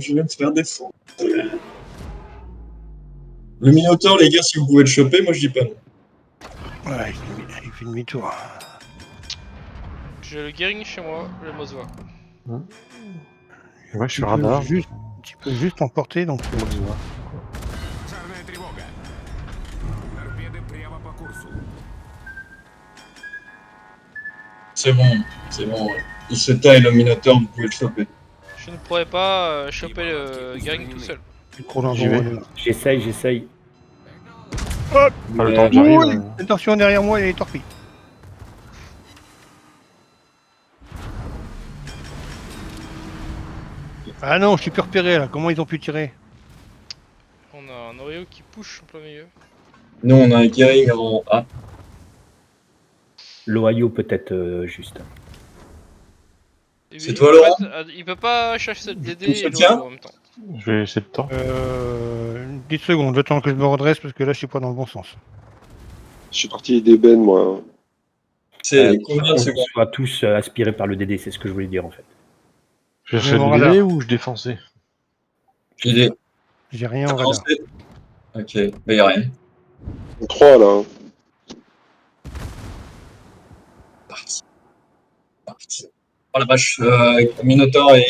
Je vais me faire défendre. Le Minotaur, les gars, si vous pouvez le choper, moi je dis pas non. Ouais, il fait demi-tour. J'ai le Gering chez moi, le Mosva. Ouais, je suis radar. Tu peux juste emporter, donc C'est bon, c'est bon. Ouais. Il se taille le Minotaur, vous pouvez le choper. Je ne pourrais pas choper le Gering tout seul. c'est trop dans J'y ton vais. modèle. J'essaye. Hop, Pas le temps que j'arrive. oui, attention derrière moi, il y a les torpilles. Ah non, je suis plus repéré là, comment ils ont pu tirer? On a un Oreo qui push en plein milieu. Nous, on a un Gering en A. L'Ohio peut-être juste. C'est toi, Laurent? Il peut pas chercher le DD Tu me et soutiens l'Oreo en même temps. Je vais essayer de temps. 10 secondes, le temps que je me redresse parce que là je suis pas dans le bon sens. Je suis parti d'ébène, moi. C'est combien de On secondes? soit tous aspirés par le DD, c'est ce que je voulais dire en fait. Je J'ai fais mon le radar. délai ou je défonçais? Il est J'ai rien en radar. avancé. Ok, bah y'a rien. 3 là. Parti. Parti. Oh la vache, Minotaur et...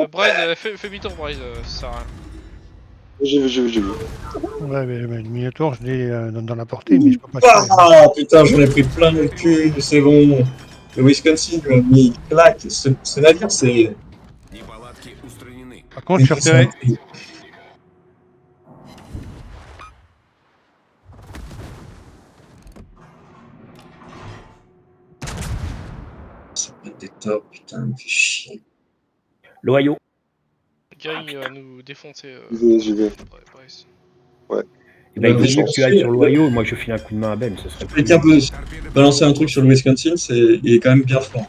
Bride, fais demi-tour, Bride, ça sert à rien. J'ai vu. Ouais, mais le Minotaur, je l'ai dans la portée, mais je peux pas tirer. Ah putain, j'en ai pris plein le cul, c'est bon. Le Wisconsin m'a mis claque. Ce navire, c'est... Par contre, je suis repéré. Ça peut être des tops, putain, me fait chier. L'Ohio. Le Gering va nous défoncer. J'y vais. Bryce. Eh ben, Bah, il faut que tu ailles sur le- l'Ohio, moi je file un coup de main à Ben, ce serait plus. Quelqu'un peut balancer un truc sur le Wisconsin, il est quand même bien fort.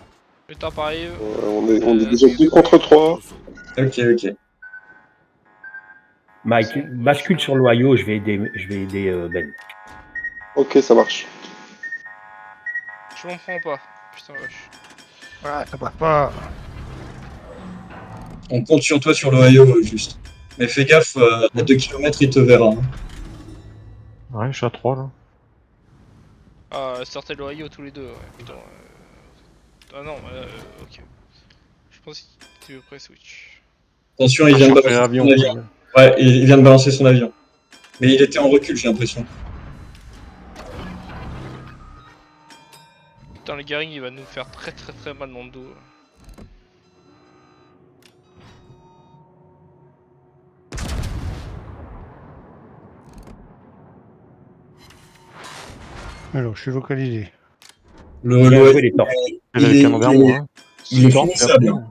Le temps pareil. On est déjà 2 contre 3. Ok, ok. Mike, bascule sur l'Ohio, je vais aider Ben. Ok, ça marche. Je m'en prends pas. Putain, vache. Ah, ça passe pas. On compte sur toi sur l'Ohio, juste. Mais fais gaffe, à 2 km, il te verra. Hein. Ouais, je suis à 3 là. Ah, sortez l'Ohio tous les deux, ouais. Putain. Ah non, ok. Je pense que tu veux près switch. Attention, il vient de balancer l'avion. son avion. Ouais, il vient de balancer son avion. Mais il était en recul, j'ai l'impression. Putain, le Gering il va nous faire très mal dans le dos. Alors, je suis localisé. Le Bien l'Ohio, joué les torpilles. J'ai le canon vers moi. il est Torp, finissable. après.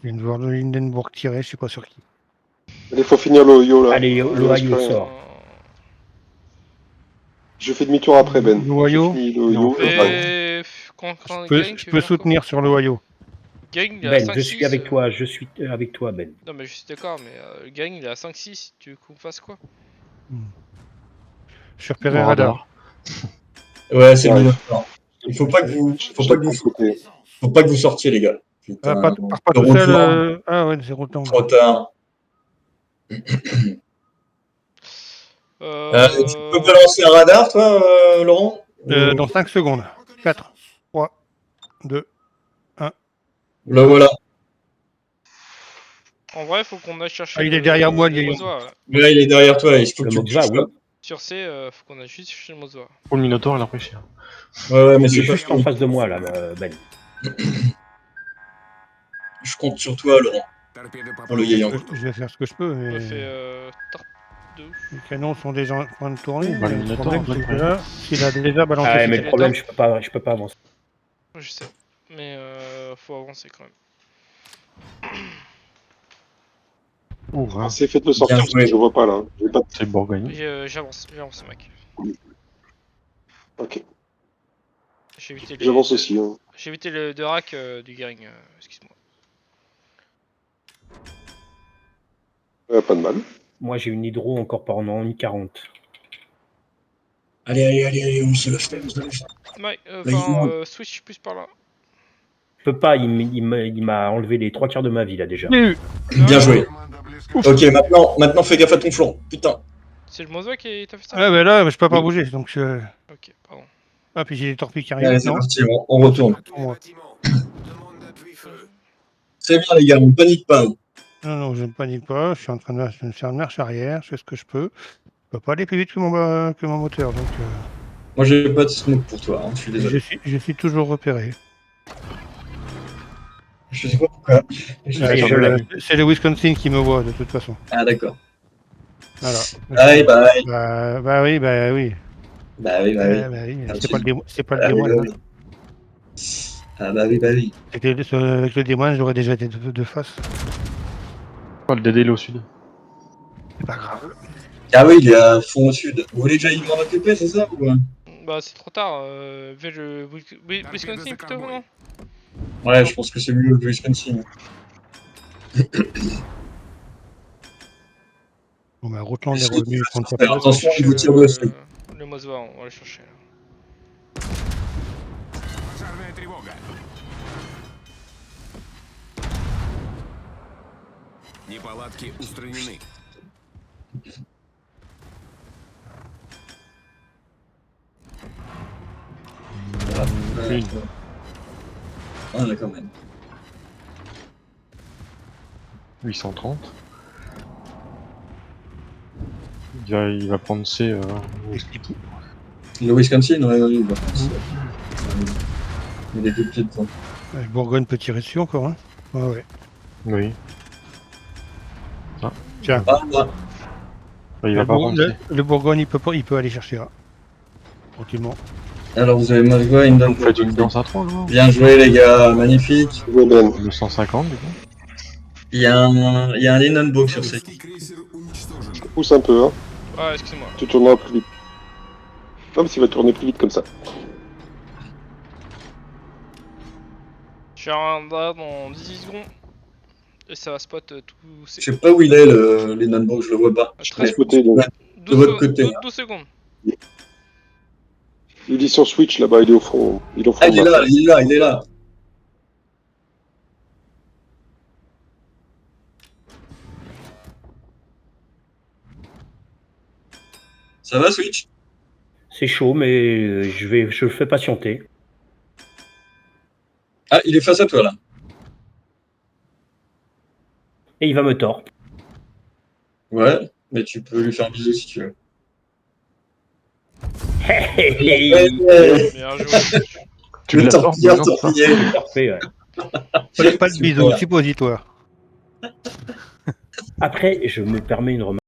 Je viens de voir le Hindenburg tirer, je suis pas sur qui. Il faut finir l'Ohio là. Allez, Il l'Ohio reste plus rien. sort. Je fais demi-tour après Ben. L'Ohio. J'ai fini l'Ohio. Et quand Je peux tu veux soutenir sur l'Ohio. Gering il a Ben, 5-6. je suis avec toi, je suis avec toi Ben. Non, mais je suis d'accord, mais le Gering il a 5-6. Tu veux qu'on fasse quoi? Je suis repéré Mon radar. Ouais, c'est le Ouais. Minotaur. Il faut pas que vous sortiez, les gars. Putain, Pars pas le tout seul. roulement, Ah ouais, c'est route trop tard. Tu peux balancer un radar, toi, Laurent? Dans 5 secondes. 4, 3, 2. Là, voilà. En vrai, faut qu'on aille chercher. Ah, il est derrière moi, le le Gering. Mosva, ouais. Là, il est derrière toi. Il faut que Le tu le Moxva, touches, oui. là. Sur C, faut qu'on aille juste chercher le Mosva. Pour le Minotaur, il a pris cher. Ouais, mais Il est c'est pas juste en fini. face de moi là, Ben. Je compte sur toi, Laurent. Pour le Yayan. Je vais faire ce que je peux, On a mais fait tarte de ouf. les canons sont déjà en train de tourner. Bah, le mais le Minotaur, problème, on peut c'est que le là, s'il a déjà balancé Ah, ses mais le canons- problème, je peux pas avancer. Ouais, je sais. Mais faut avancer quand même. Ouvre, C'est faites le sortir Bien parce que joué. je vois pas là. J'ai pas de... c'est Bourgogne. J'avance, mec. Ok. J'ai évité J'avance aussi. Hein. J'ai évité le de rack du Gering, excuse-moi. Pas de mal. Moi j'ai une hydro encore pendant 1,40. Allez, on se le fait. Mike, Là, il manque. switch plus par là. peux pas, il m'a enlevé les 3 quarts de ma vie là déjà. Bien joué. Ok, maintenant fais gaffe à ton flanc. Putain. C'est le Mozoa qui t'a fait ça? Ah, bah là, je peux pas bouger, donc. Ok, pardon. Ah, puis j'ai les torpilles qui arrivent. Allez, c'est Non. parti, on retourne. Pour moi. Très bien, les gars, on panique pas. Hein. Non, je ne panique pas. Je suis en train de faire une marche arrière. Je fais ce que je peux. Je peux pas aller plus vite que mon moteur. Donc, Moi, j'ai pas de smoke pour toi, hein, je suis désolé. je suis toujours repéré. Je sais pas pourquoi. C'est le Wisconsin qui me voit de toute façon. Ah, d'accord. Voilà. Bye, bye. Bah oui. Bah oui, bah oui. Bah oui. C'est pas le Ah, oui, démoine. bah oui. Ah, bah oui, bah oui. Avec le démoine, j'aurais déjà été de face. Oh, le DD il est au sud. C'est pas grave. Ah oui, il est à fond au sud. Vous voulez déjà y m'en occuper, c'est ça ou... Bah c'est trop tard, vers le Wisconsin plutôt, non? Ouais, je pense que c'est mieux le Wisconsin. Bon, bah, Rotland est revenu prendre sa Faire place. attention, il vous tire dessus. Le Mozoa, on va le chercher là. Неполадки устранены. Ah, d'accord, même. 830. Il va prendre C. Le Wisconsin, ouais, bah, il est tout petit, quoi. Bourgogne peut tirer dessus encore. Hein. Ouais. Oui. Tiens. Ah, bah, Il va pas prendre C. Le Bourgogne, il peut aller chercher là. Tranquillement. alors vous avez mal joué, une Vous faites une danse à 3 là. Bien joué, les gars, magnifique. Ouais, Ben. 250 du coup. Il y a un Linenbook sur C. Je te pousse un peu, hein. Ah, excusez-moi. Tu tourneras plus vite. Non, mais il va tourner plus vite comme ça. Je suis en là dans 10 secondes. Et ça va spot tout. Je sais pas où il est, le Linenbook, je le vois pas. Ah, De ce côté, donc. de votre côté. 12 secondes. Il est sur Switch là-bas, il est au fond. Il est au fond. Ah, il est là. Ça va, Switch? C'est chaud, mais je le fais patienter. Ah, il est face à toi, là. Et il va me tordre. Ouais, mais tu peux lui faire un bisou si tu veux. Bien joué. Tu Le l'as torpilleur sorti, non, torpillé. Parfait, ouais. Pas de bisou, suppositoire. Après, je me permets une remarque.